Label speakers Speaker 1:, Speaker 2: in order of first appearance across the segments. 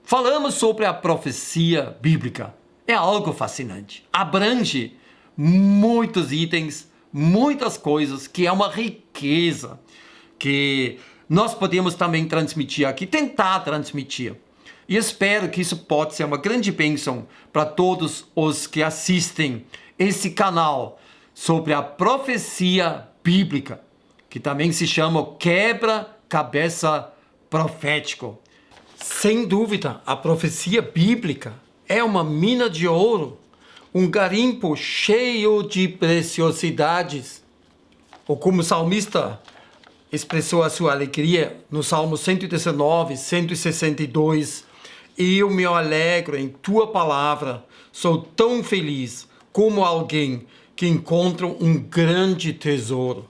Speaker 1: Falamos sobre a profecia bíblica. É algo fascinante. Abrange muitos itens, muitas coisas, que é uma riqueza que nós podemos também transmitir aqui, tentar transmitir. E espero que isso possa ser uma grande bênção para todos os que assistem esse canal sobre a profecia bíblica, que também se chama quebra-cabeça profético. Sem dúvida, a profecia bíblica é uma mina de ouro, um garimpo cheio de preciosidades. Ou como o salmista expressou a sua alegria no Salmo 119, 162, eu me alegro em tua palavra, sou tão feliz como alguém que encontra um grande tesouro.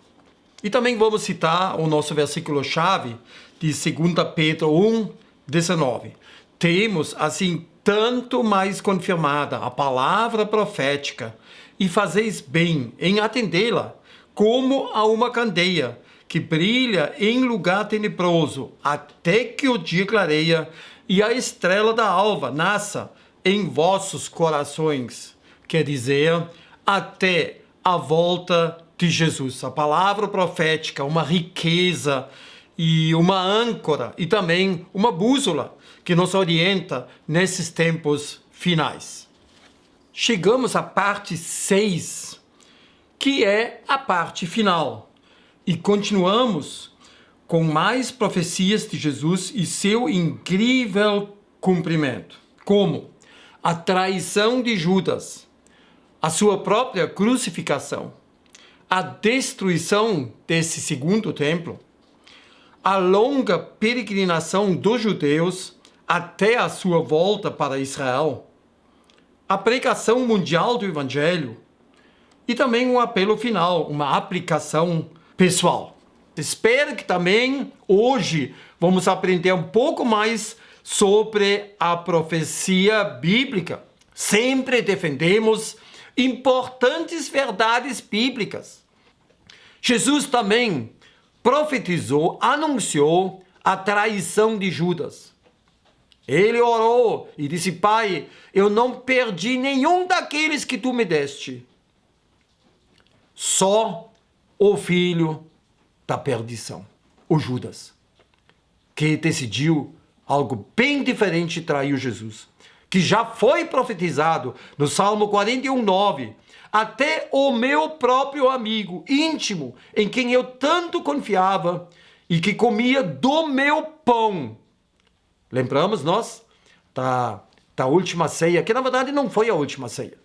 Speaker 1: E também vamos citar o nosso versículo-chave de 2 Pedro 1, 19. Temos, assim, tanto mais confirmada a palavra profética, e fazeis bem em atendê-la, como a uma candeia que brilha em lugar tenebroso, até que o dia clareia e a estrela da alva nasça em vossos corações. Quer dizer, até a volta de Jesus. A palavra profética, uma riqueza e uma âncora e também uma bússola que nos orienta nesses tempos finais. Chegamos à parte 6, que é a parte final. E continuamos com mais profecias de Jesus e seu incrível cumprimento, como a traição de Judas, a sua própria crucificação, a destruição desse segundo templo, a longa peregrinação dos judeus até a sua volta para Israel, a pregação mundial do Evangelho e também um apelo final, uma aplicação pessoal. Espero que também hoje vamos aprender um pouco mais sobre a profecia bíblica. Sempre defendemos importantes verdades bíblicas. Jesus também profetizou, anunciou a traição de Judas. Ele orou e disse: Pai, eu não perdi nenhum daqueles que tu me deste. Só o filho da perdição, o Judas, que decidiu algo bem diferente e traiu Jesus, que já foi profetizado no Salmo 41:9. Até o meu próprio amigo íntimo, em quem eu tanto confiava e que comia do meu pão. Lembramos nós da última ceia, que na verdade não foi a última ceia.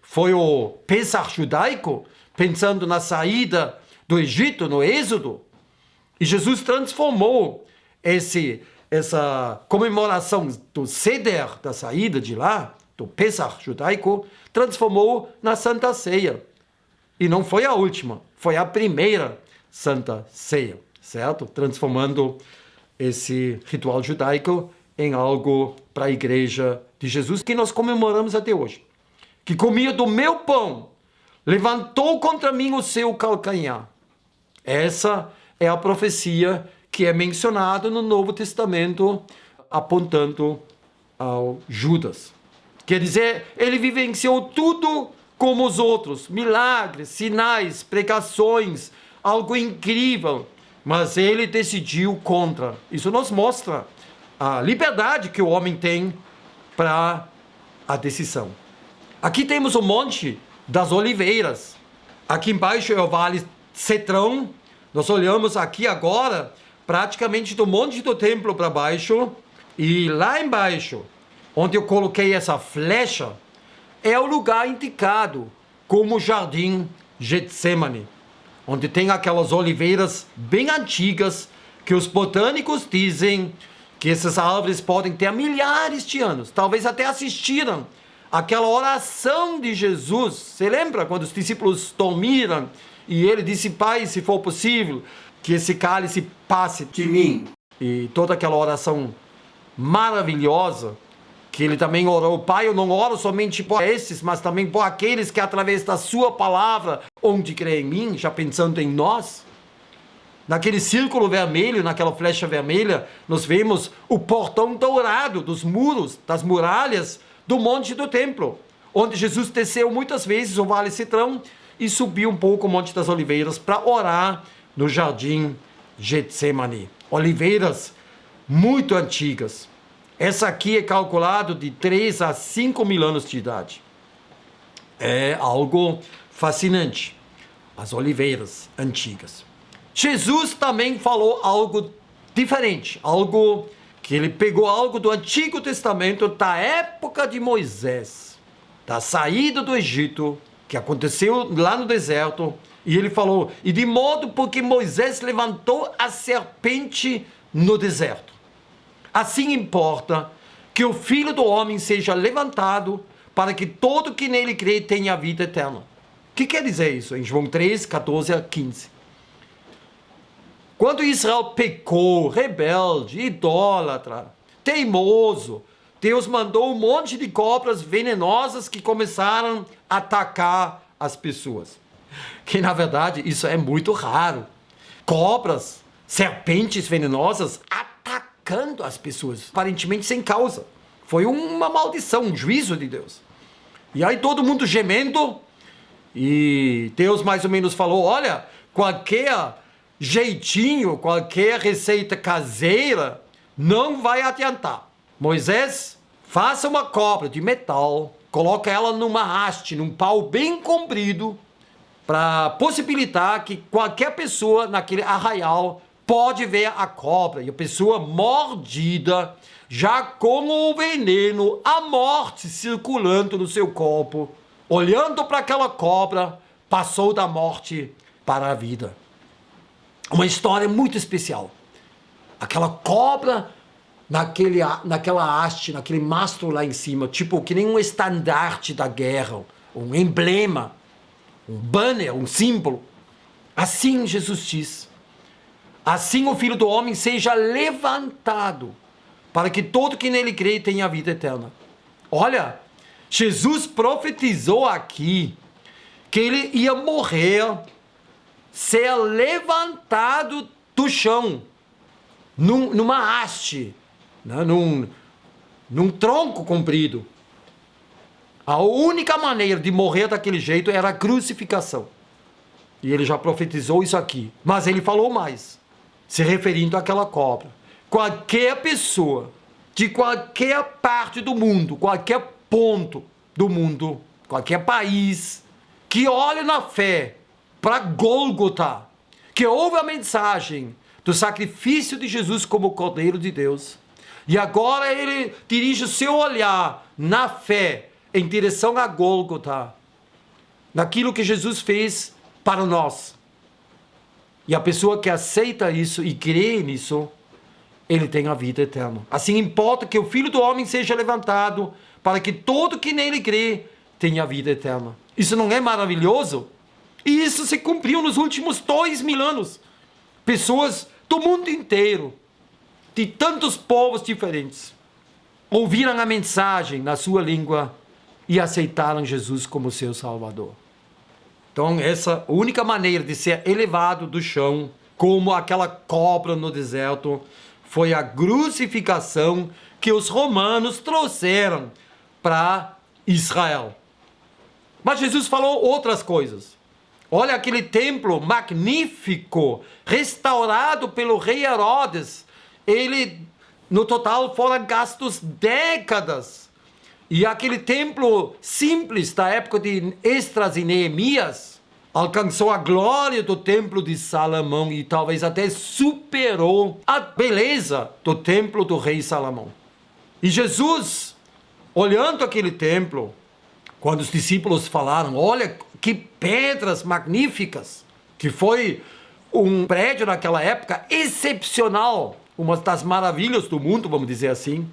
Speaker 1: Foi o Pesach judaico, pensando na saída do Egito, no Êxodo. E Jesus transformou essa comemoração do Seder, da saída de lá, do Pesach judaico, transformou na Santa Ceia. E não foi a última, foi a primeira Santa Ceia, certo? Transformando esse ritual judaico em algo para a igreja de Jesus, que nós comemoramos até hoje. Que comia do meu pão, levantou contra mim o seu calcanhar. Essa é a profecia que é mencionada no Novo Testamento, apontando ao Judas. Quer dizer, ele vivenciou tudo como os outros, milagres, sinais, pregações, algo incrível, mas ele decidiu contra. Isso nos mostra a liberdade que o homem tem para a decisão. Aqui temos o Monte das Oliveiras. Aqui embaixo é o Vale Cedrão. Nós olhamos aqui agora, praticamente do Monte do Templo para baixo, e lá embaixo, onde eu coloquei essa flecha, é o lugar indicado como o Jardim Getsemane, onde tem aquelas oliveiras bem antigas que os botânicos dizem que essas árvores podem ter milhares de anos, talvez até assistiram aquela oração de Jesus. Você lembra quando os discípulos dormiram e ele disse: Pai, se for possível, que esse cálice passe de mim. E toda aquela oração maravilhosa que ele também orou: Pai, eu não oro somente por esses, mas também por aqueles que através da sua palavra hão de crer em mim, já pensando em nós. Naquele círculo vermelho, naquela flecha vermelha, nós vemos o portão dourado dos muros, das muralhas do monte do templo, onde Jesus desceu muitas vezes o Vale Cedrão e subiu um pouco o Monte das Oliveiras para orar no jardim Getsemane. Oliveiras muito antigas. Essa aqui é calculado de 3 a 5 mil anos de idade. É algo fascinante. As oliveiras antigas. Jesus também falou algo diferente, algo que ele pegou algo do Antigo Testamento, da época de Moisés, da saída do Egito, que aconteceu lá no deserto, e ele falou, e de modo porque Moisés levantou a serpente no deserto. Assim importa que o Filho do Homem seja levantado para que todo que nele crê tenha vida eterna. O que quer dizer isso? Em João 3, 14 a 15. Quando Israel pecou, rebelde, idólatra, teimoso, Deus mandou um monte de cobras venenosas que começaram a atacar as pessoas. Que na verdade isso é muito raro. Cobras, serpentes venenosas atacando as pessoas, aparentemente sem causa. Foi uma maldição, um juízo de Deus. E aí todo mundo gemendo, e Deus mais ou menos falou, olha, qualquer jeitinho, qualquer receita caseira não vai adiantar. Moisés, faça uma cobra de metal, coloca ela numa haste, num pau bem comprido, para possibilitar que qualquer pessoa naquele arraial pode ver a cobra, e a pessoa mordida, já com o veneno, a morte circulando no seu corpo, olhando para aquela cobra, passou da morte para a vida. Uma história muito especial. Aquela cobra naquela haste, naquele mastro lá em cima, tipo que nem um estandarte da guerra, um emblema, um banner, um símbolo. Assim Jesus diz. Assim o Filho do Homem seja levantado, para que todo que nele crê tenha a vida eterna. Olha, Jesus profetizou aqui que ele ia morrer, ser levantado do chão, numa haste, né? num tronco comprido. A única maneira de morrer daquele jeito era a crucificação. E ele já profetizou isso aqui. Mas ele falou mais, se referindo àquela cobra. Qualquer pessoa, de qualquer parte do mundo, qualquer ponto do mundo, qualquer país, que olhe na fé para Gólgota, que ouve a mensagem do sacrifício de Jesus como Cordeiro de Deus, e agora ele dirige o seu olhar na fé em direção a Gólgota, naquilo que Jesus fez para nós. E a pessoa que aceita isso e crê nisso, ele tem a vida eterna. Assim importa que o Filho do Homem seja levantado, para que todo que nele crê tenha a vida eterna. Isso não é maravilhoso? E isso se cumpriu nos últimos 2000 anos. Pessoas do mundo inteiro, de tantos povos diferentes, ouviram a mensagem na sua língua e aceitaram Jesus como seu Salvador. Então, essa única maneira de ser elevado do chão, como aquela cobra no deserto, foi a crucificação que os romanos trouxeram para Israel. Mas Jesus falou outras coisas. Olha aquele templo magnífico, restaurado pelo rei Herodes. Ele, no total, foram gastos décadas. E aquele templo simples da época de Esdras e Neemias alcançou a glória do templo de Salomão e talvez até superou a beleza do templo do rei Salomão. E Jesus, olhando aquele templo, quando os discípulos falaram, olha que pedras magníficas, que foi um prédio naquela época excepcional, uma das maravilhas do mundo, vamos dizer assim.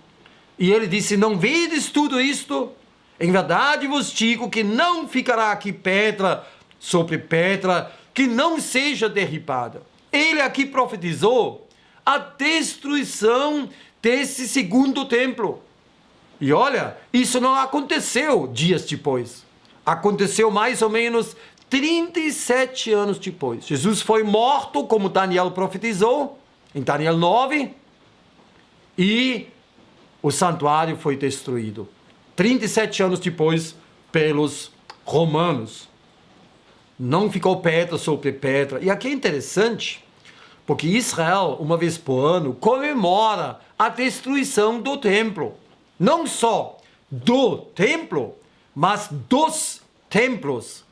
Speaker 1: E ele disse, não vedes tudo isto? Em verdade vos digo que não ficará aqui pedra sobre pedra que não seja derribada. Ele aqui profetizou a destruição desse segundo templo. E olha, isso não aconteceu dias depois. Aconteceu mais ou menos 37 anos depois. Jesus foi morto, como Daniel profetizou, em Daniel 9, e o santuário foi destruído. 37 anos depois, pelos romanos. Não ficou pedra sobre pedra. E aqui é interessante, porque Israel, uma vez por ano, comemora a destruição do templo. Não só do templo, mas dos templos.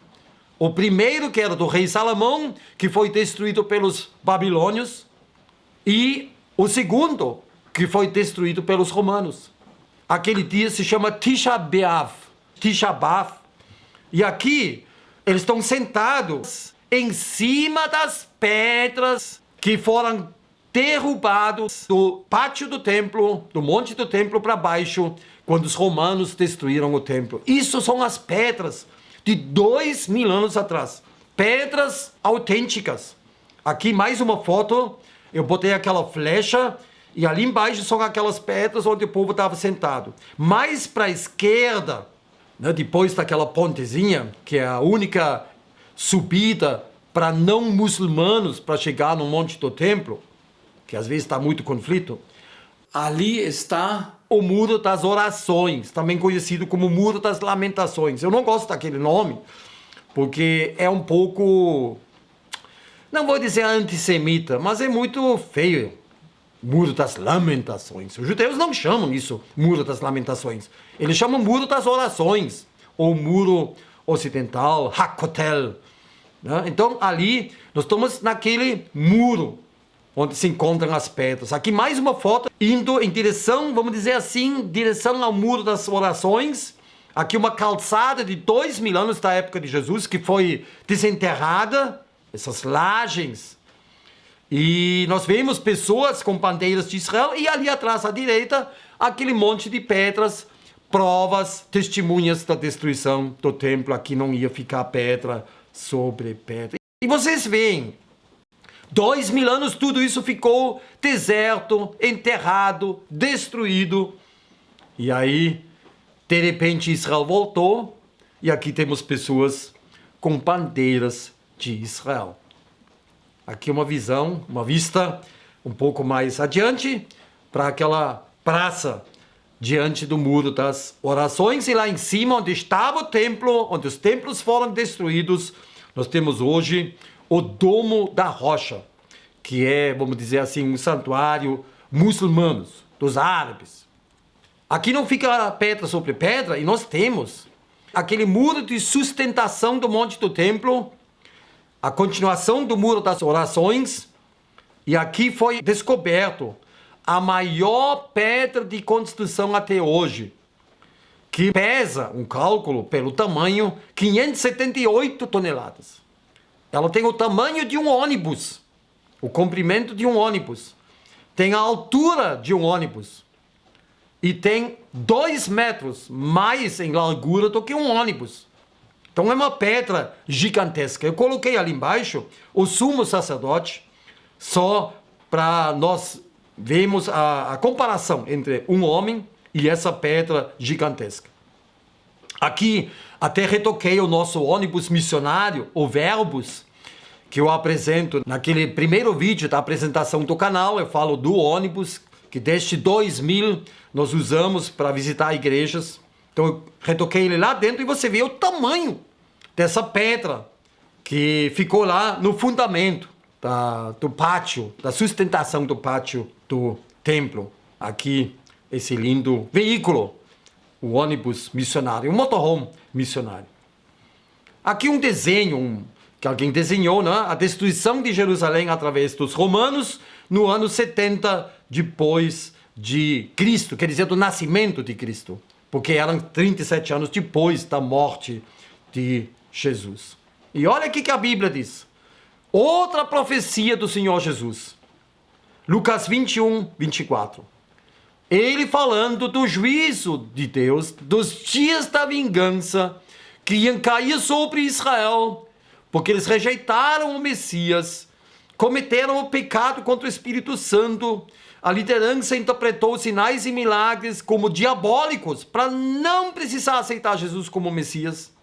Speaker 1: O primeiro, que era do rei Salomão, que foi destruído pelos babilônios, e o segundo, que foi destruído pelos romanos. Aquele dia se chama Tisha B'Av. Tisha B'Av. E aqui, eles estão sentados em cima das pedras que foram derrubados do pátio do templo, do monte do templo para baixo, quando os romanos destruíram o templo. Isso são as pedras de 2000 anos atrás. Pedras autênticas. Aqui mais uma foto, eu botei aquela flecha e ali embaixo são aquelas pedras onde o povo estava sentado. Mais para a esquerda, né, depois daquela pontezinha, que é a única subida para não muçulmanos para chegar no monte do templo, que às vezes está muito conflito, ali está o Muro das Orações, também conhecido como Muro das Lamentações. Eu não gosto daquele nome, porque é um pouco, não vou dizer antissemita, mas é muito feio. Muro das Lamentações. Os judeus não chamam isso Muro das Lamentações. Eles chamam Muro das Orações, ou Muro Ocidental, Hakotel. Né? Então, ali, nós estamos naquele muro, onde se encontram as pedras. Aqui mais uma foto, indo em direção, vamos dizer assim, direção ao Muro das Orações. Aqui uma calçada de 2000 anos da época de Jesus, que foi desenterrada, essas lajes. E nós vemos pessoas com bandeiras de Israel, e ali atrás à direita, aquele monte de pedras, provas, testemunhas da destruição do templo. Aqui não ia ficar pedra sobre pedra. E vocês veem, 2000 anos tudo isso ficou deserto, enterrado, destruído. E aí, de repente, Israel voltou, e aqui temos pessoas com bandeiras de Israel. Aqui uma visão, uma vista um pouco mais adiante, para aquela praça diante do Muro das Orações, e lá em cima, onde estava o templo, onde os templos foram destruídos, nós temos hoje o Domo da Rocha, que é, vamos dizer assim, um santuário muçulmano, dos árabes. Aqui não fica pedra sobre pedra, e nós temos aquele muro de sustentação do monte do templo, a continuação do Muro das Orações, e aqui foi descoberto a maior pedra de construção até hoje, que pesa, um cálculo pelo tamanho, 578 toneladas. Ela tem o tamanho de um ônibus, o comprimento de um ônibus, tem a altura de um ônibus, e tem 2 metros mais em largura do que um ônibus. Então é uma pedra gigantesca. Eu coloquei ali embaixo o sumo sacerdote, só para nós vermos a comparação entre um homem e essa pedra gigantesca. Aqui até retoquei o nosso ônibus missionário, o Verbos, que eu apresento naquele primeiro vídeo da apresentação do canal. Eu falo do ônibus, que desde 2000 nós usamos para visitar igrejas. Então eu retoquei ele lá dentro e você vê o tamanho dessa pedra que ficou lá no fundamento do pátio, da sustentação do pátio do templo. Aqui, esse lindo veículo, o ônibus missionário, um motorhome missionário. Aqui um desenho que alguém desenhou, né? A destruição de Jerusalém através dos romanos no ano 70 depois de Cristo, quer dizer, do nascimento de Cristo, porque eram 37 anos depois da morte de Jesus. E olha o que a Bíblia diz. Outra profecia do Senhor Jesus. Lucas 21, 24. Ele falando do juízo de Deus, dos dias da vingança que iam cair sobre Israel, porque eles rejeitaram o Messias, cometeram o pecado contra o Espírito Santo. A liderança interpretou sinais e milagres como diabólicos para não precisar aceitar Jesus como Messias.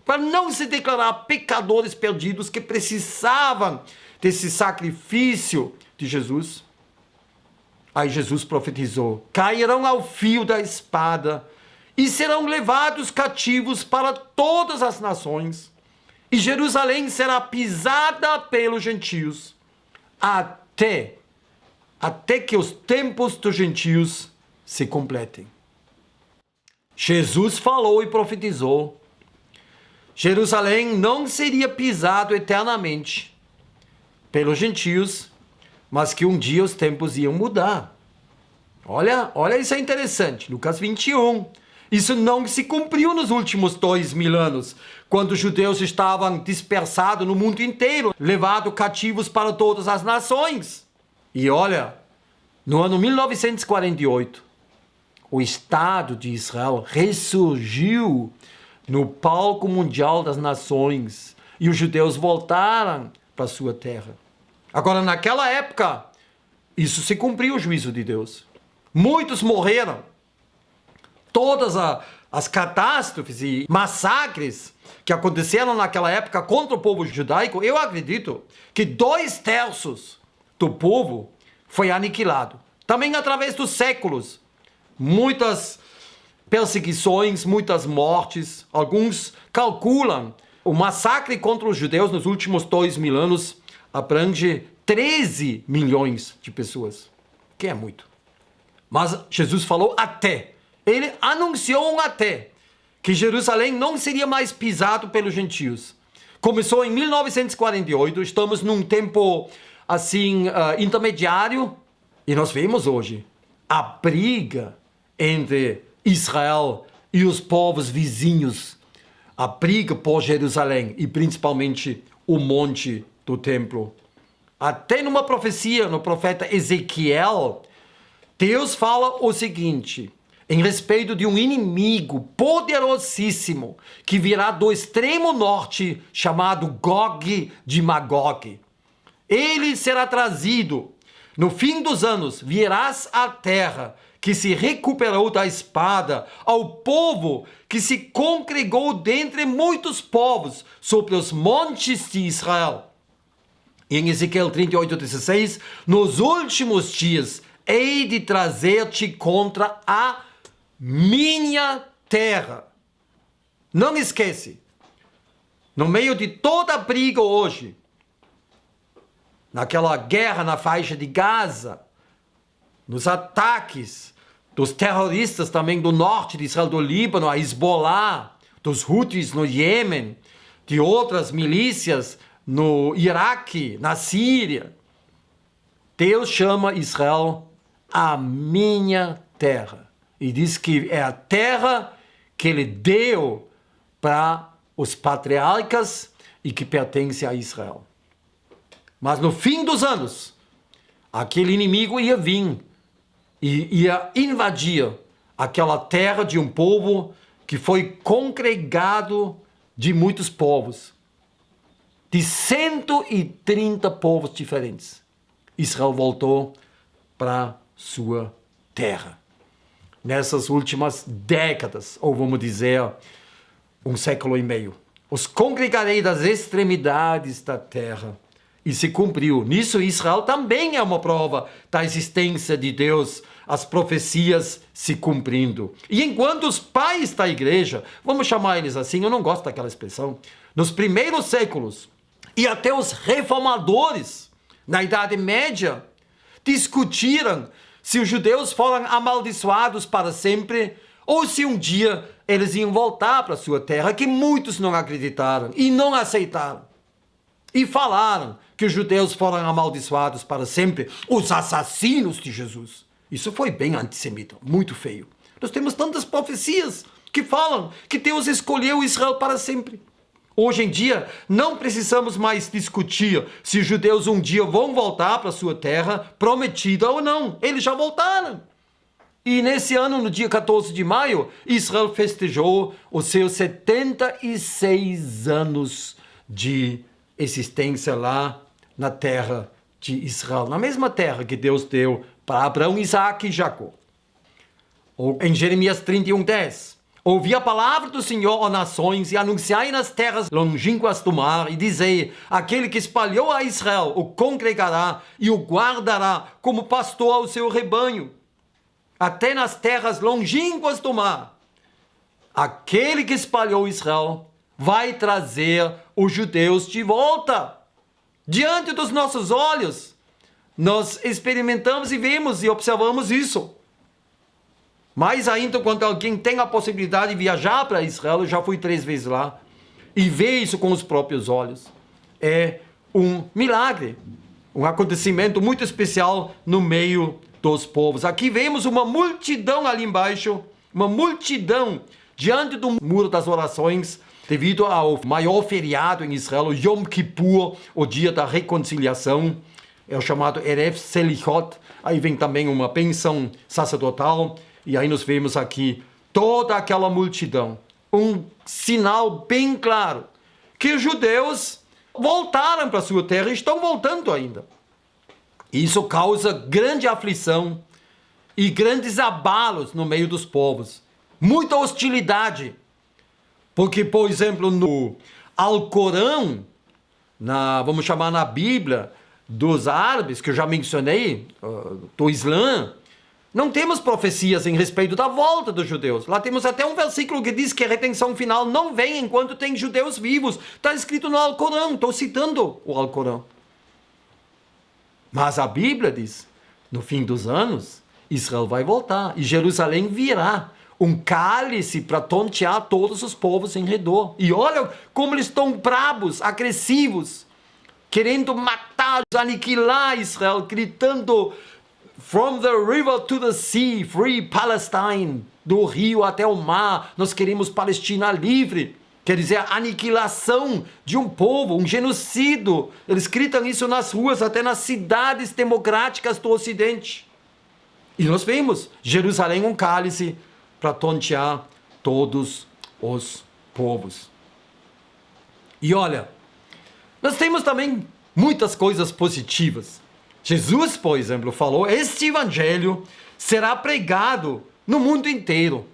Speaker 1: para não se declarar pecadores perdidos que precisavam desse sacrifício de Jesus. Aí Jesus profetizou: cairão ao fio da espada e serão levados cativos para todas as nações, e Jerusalém será pisada pelos gentios, até que os tempos dos gentios se completem. Jesus falou e profetizou: Jerusalém não seria pisado eternamente pelos gentios, mas que um dia os tempos iam mudar. Olha, isso é interessante. Lucas 21. Isso não se cumpriu nos últimos 2000 anos, quando os judeus estavam dispersados no mundo inteiro, levados cativos para todas as nações. E olha, no ano 1948, o Estado de Israel ressurgiu no palco mundial das nações e os judeus voltaram para sua terra. Agora, naquela época, isso se cumpriu o juízo de Deus. Muitos morreram. Todas as catástrofes e massacres que aconteceram naquela época contra o povo judaico, eu acredito que 2/3 do povo foi aniquilado. Também através dos séculos. Muitas perseguições, muitas mortes. Alguns calculam o massacre contra os judeus nos últimos 2000 anos abrange 13 milhões de pessoas, que é muito. Mas Jesus falou até. Ele anunciou um até, que Jerusalém não seria mais pisado pelos gentios. Começou em 1948, estamos num tempo assim intermediário, e nós vemos hoje a briga entre Israel e os povos vizinhos, a briga por Jerusalém e principalmente o monte do templo. Até numa profecia, no profeta Ezequiel, Deus fala o seguinte, em respeito de um inimigo poderosíssimo que virá do extremo norte, chamado Gog de Magog. Ele será trazido. No fim dos anos, virás à terra que se recuperou da espada, ao povo que se congregou dentre muitos povos sobre os montes de Israel. Em Ezequiel 38:16, nos últimos dias, hei de trazer-te contra a minha terra. Não esquece, no meio de toda a briga hoje, naquela guerra na faixa de Gaza, nos ataques dos terroristas também do norte de Israel, do Líbano, a Hezbollah, dos Houthis no Iêmen, de outras milícias no Iraque, na Síria, Deus chama Israel a minha terra. E diz que é a terra que ele deu para os patriarcas e que pertence a Israel. Mas no fim dos anos, aquele inimigo ia vir e ia invadir aquela terra de um povo que foi congregado de muitos povos, de 130 povos diferentes. Israel voltou para sua terra. Nessas últimas décadas, ou vamos dizer, 1,5 séculos, os congregarei das extremidades da terra. E se cumpriu. Nisso, Israel também é uma prova da existência de Deus, as profecias se cumprindo. E enquanto os pais da igreja, vamos chamar eles assim, eu não gosto daquela expressão, nos primeiros séculos, e até os reformadores, na Idade Média, discutiram se os judeus foram amaldiçoados para sempre, ou se um dia eles iam voltar para sua terra, que muitos não acreditaram e não aceitaram. E falaram que os judeus foram amaldiçoados para sempre, os assassinos de Jesus. Isso foi bem antissemita, muito feio. Nós temos tantas profecias que falam que Deus escolheu Israel para sempre. Hoje em dia, não precisamos mais discutir se os judeus um dia vão voltar para sua terra prometida ou não. Eles já voltaram. E nesse ano, no dia 14 de maio, Israel festejou os seus 76 anos de existência lá na terra de Israel, na mesma terra que Deus deu para Abraão, Isaac e Jacó. Ou em Jeremias 31:10, Ouvi a palavra do Senhor, ó nações, e anunciai nas terras longínquas do mar, e dizei: aquele que espalhou a Israel o congregará e o guardará como pastor ao seu rebanho, até nas terras longínquas do mar. Aquele que espalhou Israel vai trazer os judeus de volta. Diante dos nossos olhos, nós experimentamos e vemos e observamos isso. Mais ainda, quando alguém tem a possibilidade de viajar para Israel, eu já fui 3 vezes lá, e ver isso com os próprios olhos, é um milagre, um acontecimento muito especial no meio dos povos. Aqui vemos uma multidão ali embaixo, uma multidão diante do Muro das Orações, devido ao maior feriado em Israel, o Yom Kippur, o dia da reconciliação, é o chamado Erev Selichot. Aí vem também uma bênção sacerdotal, e aí nós vemos aqui toda aquela multidão, um sinal bem claro que os judeus voltaram para sua terra e estão voltando ainda. Isso causa grande aflição e grandes abalos no meio dos povos, muita hostilidade, porque, por exemplo, no Alcorão, vamos chamar na Bíblia dos árabes, que eu já mencionei, do Islã, não temos profecias em respeito da volta dos judeus. Lá temos até um versículo que diz que a redenção final não vem enquanto tem judeus vivos. Está escrito no Alcorão, estou citando o Alcorão. Mas a Bíblia diz, no fim dos anos, Israel vai voltar e Jerusalém virá um cálice para tontear todos os povos em redor. E olha como eles estão bravos, agressivos, querendo matar, aniquilar Israel, gritando: From the river to the sea, free Palestine. Do rio até o mar, nós queremos Palestina livre. Quer dizer, a aniquilação de um povo, um genocídio. Eles gritam isso nas ruas, até nas cidades democráticas do Ocidente. E nós vemos Jerusalém um cálice para tontear todos os povos. E olha, nós temos também muitas coisas positivas. Jesus, por exemplo, falou: este evangelho será pregado no mundo inteiro.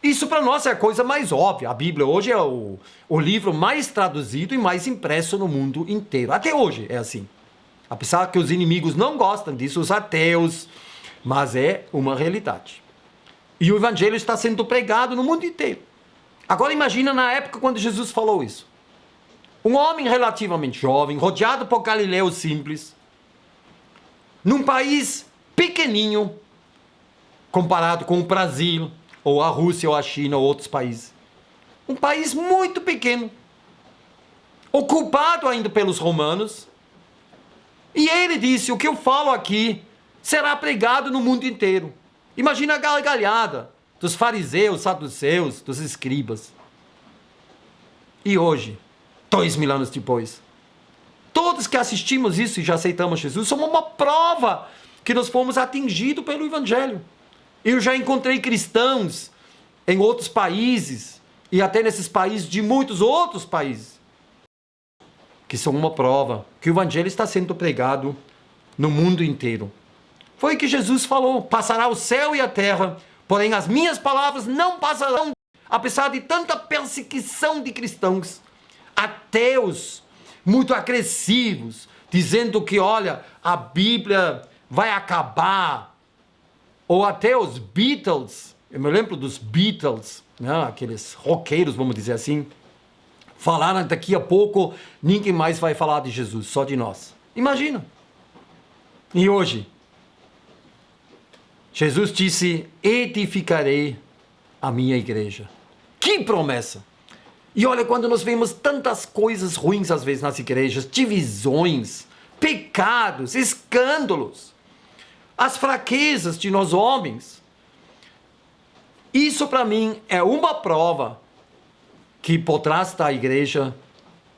Speaker 1: Isso para nós é a coisa mais óbvia. A Bíblia hoje é o livro mais traduzido e mais impresso no mundo inteiro. Até hoje é assim. Apesar que os inimigos não gostam disso, os ateus, mas é uma realidade. E o evangelho está sendo pregado no mundo inteiro. Agora imagina na época quando Jesus falou isso. Um homem relativamente jovem, rodeado por galileus simples, num país pequeninho, comparado com o Brasil, ou a Rússia, ou a China, ou outros países. Um país muito pequeno, ocupado ainda pelos romanos. E ele disse: o que eu falo aqui será pregado no mundo inteiro. Imagina a gargalhada dos fariseus, saduceus, dos escribas. E hoje, 2000 anos depois, todos que assistimos isso e já aceitamos Jesus, somos uma prova que nós fomos atingidos pelo Evangelho. Eu já encontrei cristãos em outros países, e até nesses países de muitos outros países, que são uma prova que o Evangelho está sendo pregado no mundo inteiro. Foi o que Jesus falou: passará o céu e a terra, porém as minhas palavras não passarão. Apesar de tanta perseguição de cristãos, ateus, muito agressivos, dizendo que, olha, a Bíblia vai acabar. Ou até os Beatles, eu me lembro dos Beatles, né, aqueles roqueiros, vamos dizer assim, falaram: daqui a pouco ninguém mais vai falar de Jesus, só de nós. Imagina. E hoje, Jesus disse: edificarei a minha igreja. Que promessa! E olha, quando nós vemos tantas coisas ruins às vezes nas igrejas, divisões, pecados, escândalos, as fraquezas de nós homens, isso para mim é uma prova que por trás da igreja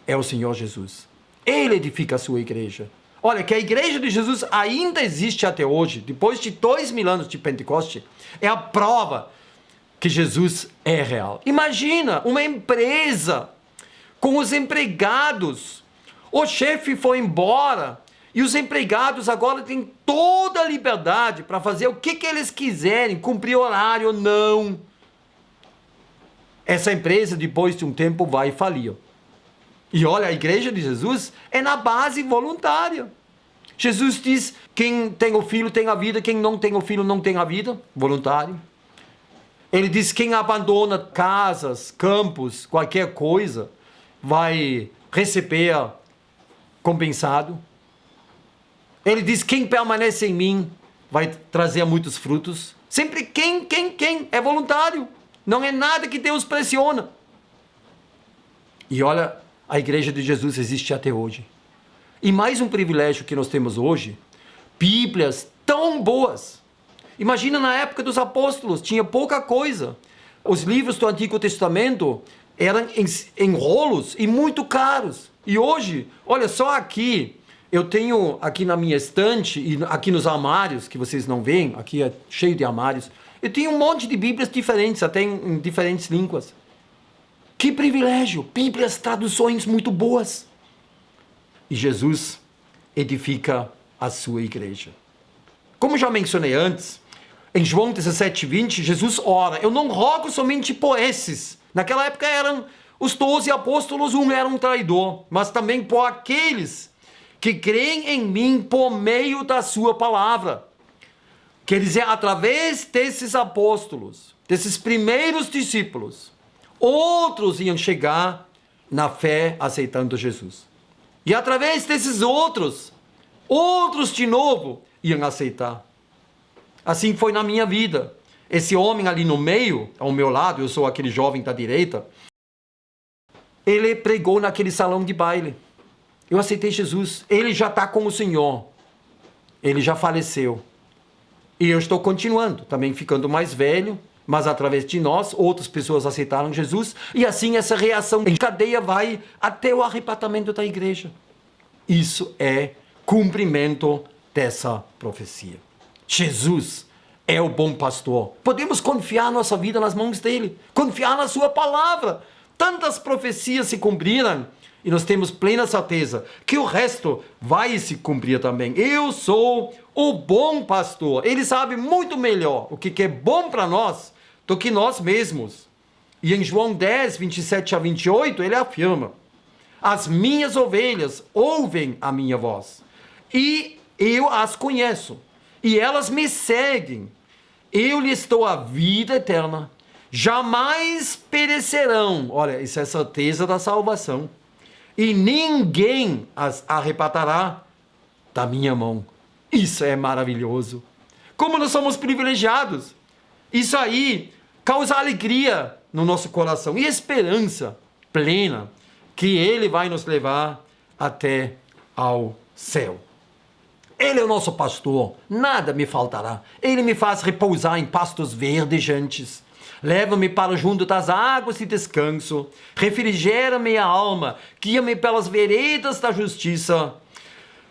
Speaker 1: é o Senhor Jesus. Ele edifica a sua igreja. Olha, que a igreja de Jesus ainda existe até hoje, depois de 2000 anos de Pentecoste, é a prova que Jesus é real. Imagina uma empresa com os empregados. O chefe foi embora e os empregados agora têm toda a liberdade para fazer o que eles quiserem, cumprir horário ou não. essa empresa depois de um tempo vai falir. E olha, a igreja de Jesus é na base voluntária. Jesus diz, quem tem o filho tem a vida, quem não tem o filho não tem a vida, voluntário. Ele diz, quem abandona casas, campos, qualquer coisa, vai receber compensado. Ele diz, quem permanece em mim vai trazer muitos frutos. Sempre quem, é voluntário. Não é nada que Deus pressiona. E olha, a igreja de Jesus existe até hoje. E mais um privilégio que nós temos hoje, Bíblias tão boas. Imagina na época dos apóstolos, tinha pouca coisa. Os livros do Antigo Testamento eram em rolos e muito caros. E hoje, olha só aqui, eu tenho aqui na minha estante e aqui nos armários, que vocês não veem, aqui é cheio de armários, eu tenho um monte de Bíblias diferentes, até em diferentes línguas. Que privilégio! Bíblias, traduções muito boas. E Jesus edifica a sua igreja. Como já mencionei antes, em João 17:20, Jesus ora, eu não rogo somente por esses. Naquela época eram os 12 apóstolos, um era um traidor, mas também por aqueles que creem em mim por meio da sua palavra. Quer dizer, através desses apóstolos, desses primeiros discípulos, outros iam chegar na fé aceitando Jesus. E através desses outros de novo iam aceitar. Assim foi na minha vida. Esse homem ali no meio, ao meu lado, eu sou aquele jovem da direita, ele pregou naquele salão de baile. Eu aceitei Jesus. Ele já está com o Senhor. Ele já faleceu. E eu estou continuando, também ficando mais velho, mas através de nós, outras pessoas aceitaram Jesus. E assim essa reação em cadeia vai até o arrebatamento da igreja. Isso é cumprimento dessa profecia. Jesus é o bom pastor. Podemos confiar nossa vida nas mãos dele. Confiar na sua palavra. Tantas profecias se cumpriram. E nós temos plena certeza que o resto vai se cumprir também. Eu sou o bom pastor. Ele sabe muito melhor o que é bom para nós do que nós mesmos. E em João 10, 27 a 28, ele afirma: as minhas ovelhas ouvem a minha voz, e eu as conheço, e elas me seguem. Eu lhes dou a vida eterna, jamais perecerão. Olha, isso é a certeza da salvação. E ninguém as arrebatará da minha mão. Isso é maravilhoso. Como nós somos privilegiados. Isso aí causa alegria no nosso coração e esperança plena que Ele vai nos levar até ao céu. Ele é o nosso pastor, nada me faltará. Ele me faz repousar em pastos verdejantes. Leva-me para junto das águas de descanso. Refrigera-me a alma. Guia-me pelas veredas da justiça.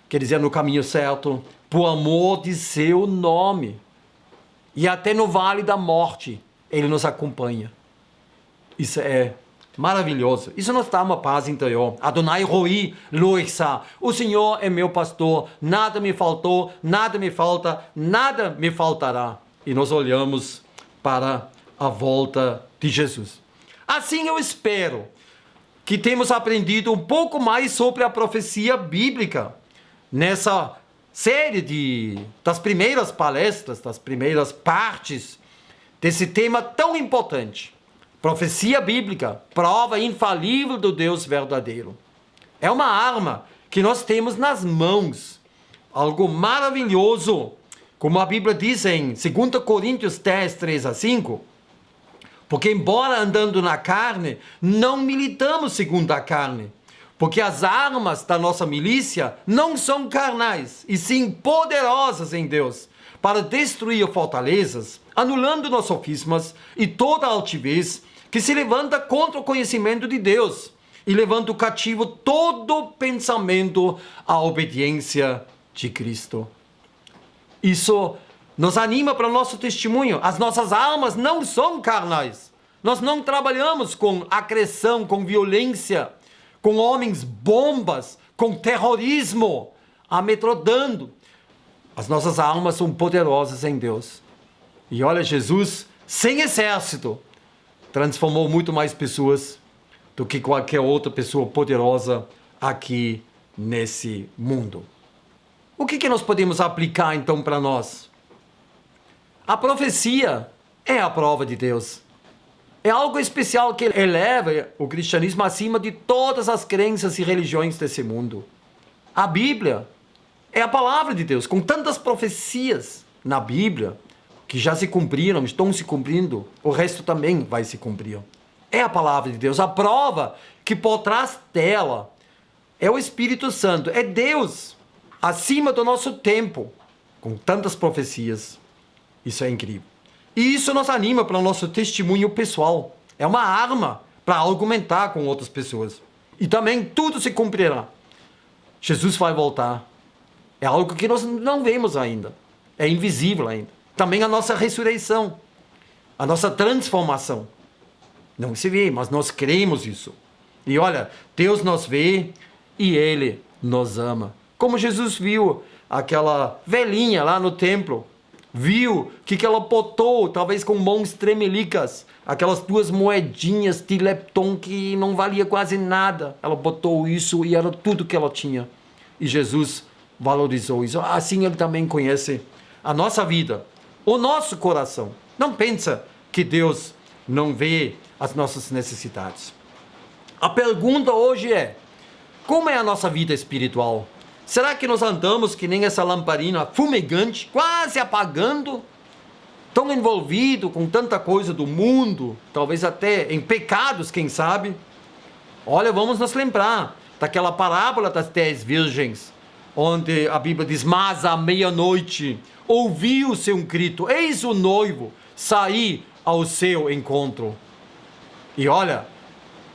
Speaker 1: Quer dizer, no caminho certo. Por amor de seu nome. E até no vale da morte, Ele nos acompanha. Isso é maravilhoso. Isso nos dá uma paz interior. Adonai Roi Loisa. O Senhor é meu pastor. Nada me faltou, nada me falta, nada me faltará. E nós olhamos para a volta de Jesus. Assim eu espero que temos aprendido um pouco mais sobre a profecia bíblica nessa série das primeiras palestras, das primeiras partes desse tema tão importante. Profecia bíblica, prova infalível do Deus verdadeiro. É uma arma que nós temos nas mãos. Algo maravilhoso. Como a Bíblia diz em 2 Coríntios 10, 3 a 5, porque embora andando na carne, não militamos segundo a carne. Porque as armas da nossa milícia não são carnais, e sim poderosas em Deus, para destruir fortalezas, anulando nossos sofismas e toda altivez que se levanta contra o conhecimento de Deus, e levanta o cativo todo pensamento à obediência de Cristo. Isso nos anima para o nosso testemunho. As nossas armas não são carnais. Nós não trabalhamos com agressão, com violência, com homens bombas, com terrorismo, amedrontando. As nossas armas são poderosas em Deus. E olha, Jesus, sem exército, transformou muito mais pessoas do que qualquer outra pessoa poderosa aqui nesse mundo. O que nós podemos aplicar então para nós? A profecia é a prova de Deus. É algo especial que eleva o cristianismo acima de todas as crenças e religiões desse mundo. A Bíblia é a palavra de Deus, com tantas profecias na Bíblia que já se cumpriram, estão se cumprindo, o resto também vai se cumprir. É a palavra de Deus. A prova que por trás dela é o Espírito Santo, é Deus acima do nosso tempo, com tantas profecias. Isso é incrível. E isso nos anima para o nosso testemunho pessoal. É uma arma para argumentar com outras pessoas. E também tudo se cumprirá. Jesus vai voltar. É algo que nós não vemos ainda. É invisível ainda. Também a nossa ressurreição. A nossa transformação. Não se vê, mas nós cremos isso. E olha, Deus nos vê e Ele nos ama. Como Jesus viu aquela velhinha lá no templo. Viu que ela botou, talvez com mãos tremelicas, aquelas 2 moedinhas de lepton que não valia quase nada. Ela botou isso e era tudo que ela tinha. E Jesus valorizou isso. Assim Ele também conhece a nossa vida, o nosso coração. Não pensa que Deus não vê as nossas necessidades. A pergunta hoje é: como é a nossa vida espiritual? Será que nós andamos que nem essa lamparina fumegante, quase apagando, tão envolvido com tanta coisa do mundo, talvez até em pecados, quem sabe? Olha, vamos nos lembrar daquela parábola das 10 virgens, onde a Bíblia diz: mas à meia-noite ouviu-se um grito, eis o noivo sair ao seu encontro. E olha,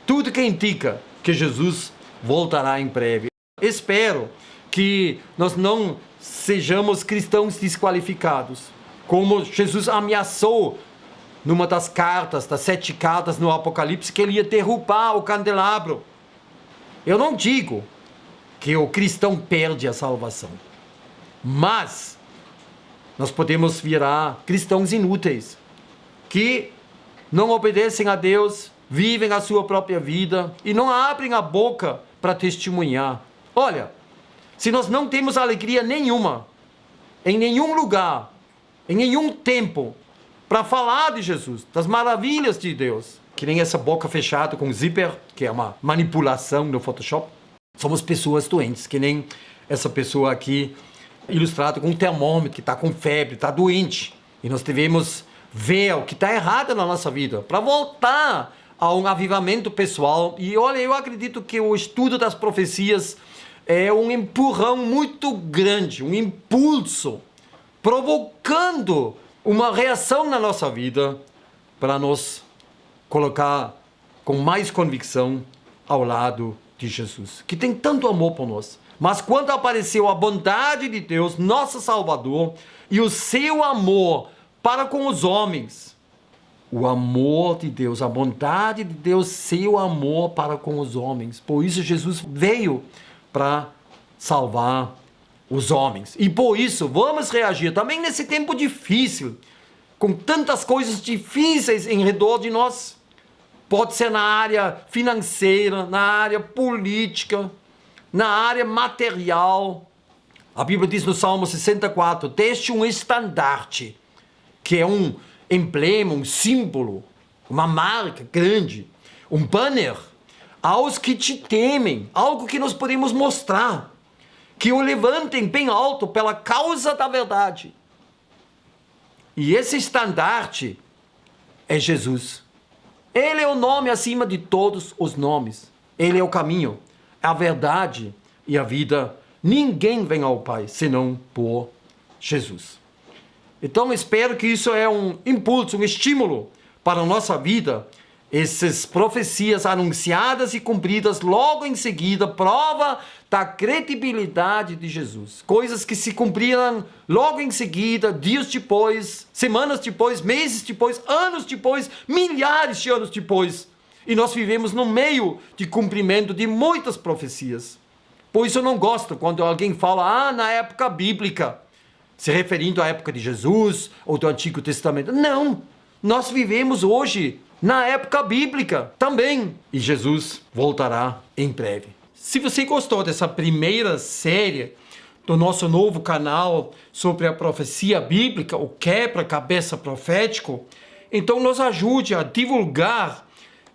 Speaker 1: tudo que indica que Jesus voltará em breve. Espero que nós não sejamos cristãos desqualificados, como Jesus ameaçou numa das cartas, das 7 cartas no Apocalipse, que ele ia derrubar o candelabro. Eu não digo que o cristão perde a salvação, mas nós podemos virar cristãos inúteis, que não obedecem a Deus, vivem a sua própria vida e não abrem a boca para testemunhar. Olha, se nós não temos alegria nenhuma, em nenhum lugar, em nenhum tempo, para falar de Jesus, das maravilhas de Deus, que nem essa boca fechada com zíper, que é uma manipulação no Photoshop, somos pessoas doentes, que nem essa pessoa aqui, ilustrada com um termômetro, que está com febre, está doente. E nós devemos ver o que está errado na nossa vida, para voltar a um avivamento pessoal. E olha, eu acredito que o estudo das profecias é um empurrão muito grande, um impulso, provocando uma reação na nossa vida para nos colocar com mais convicção ao lado de Jesus, que tem tanto amor por nós. Mas quando apareceu a bondade de Deus, nosso Salvador, e o seu amor para com os homens, o amor de Deus, a bondade de Deus, seu amor para com os homens. Por isso Jesus veio para salvar os homens. E por isso vamos reagir também nesse tempo difícil, com tantas coisas difíceis em redor de nós. Pode ser na área financeira, na área política, na área material. A Bíblia diz no Salmo 64, deixe um estandarte, que é um emblema, um símbolo, uma marca grande, um banner, aos que te temem, algo que nós podemos mostrar, que o levantem bem alto pela causa da verdade. E esse estandarte é Jesus. Ele é o nome acima de todos os nomes. Ele é o caminho, a verdade e a vida. Ninguém vem ao Pai senão por Jesus. Então espero que isso é um impulso, um estímulo para a nossa vida. Essas profecias anunciadas e cumpridas logo em seguida, prova da credibilidade de Jesus. Coisas que se cumpriram logo em seguida, dias depois, semanas depois, meses depois, anos depois, milhares de anos depois. E nós vivemos no meio de cumprimento de muitas profecias. Por isso eu não gosto quando alguém fala, na época bíblica, se referindo à época de Jesus ou do Antigo Testamento. Não, nós vivemos hoje na época bíblica também. E Jesus voltará em breve. Se você gostou dessa primeira série do nosso novo canal sobre a profecia bíblica, o quebra-cabeça profético, então nos ajude a divulgar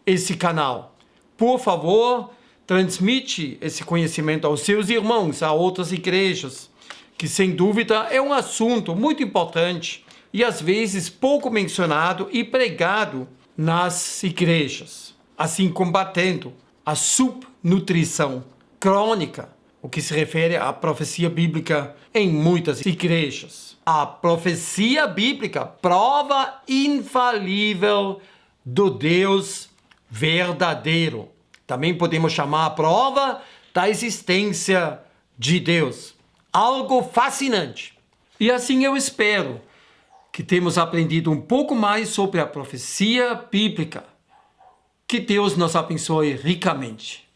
Speaker 1: esse canal. Por favor, transmite esse conhecimento aos seus irmãos, a outras igrejas, que sem dúvida é um assunto muito importante e às vezes pouco mencionado e pregado nas igrejas, assim combatendo a subnutrição crônica, o que se refere à profecia bíblica em muitas igrejas. A profecia bíblica, prova infalível do Deus verdadeiro. Também podemos chamar a prova da existência de Deus. Algo fascinante. E assim eu espero que temos aprendido um pouco mais sobre a profecia bíblica. Que Deus nos abençoe ricamente.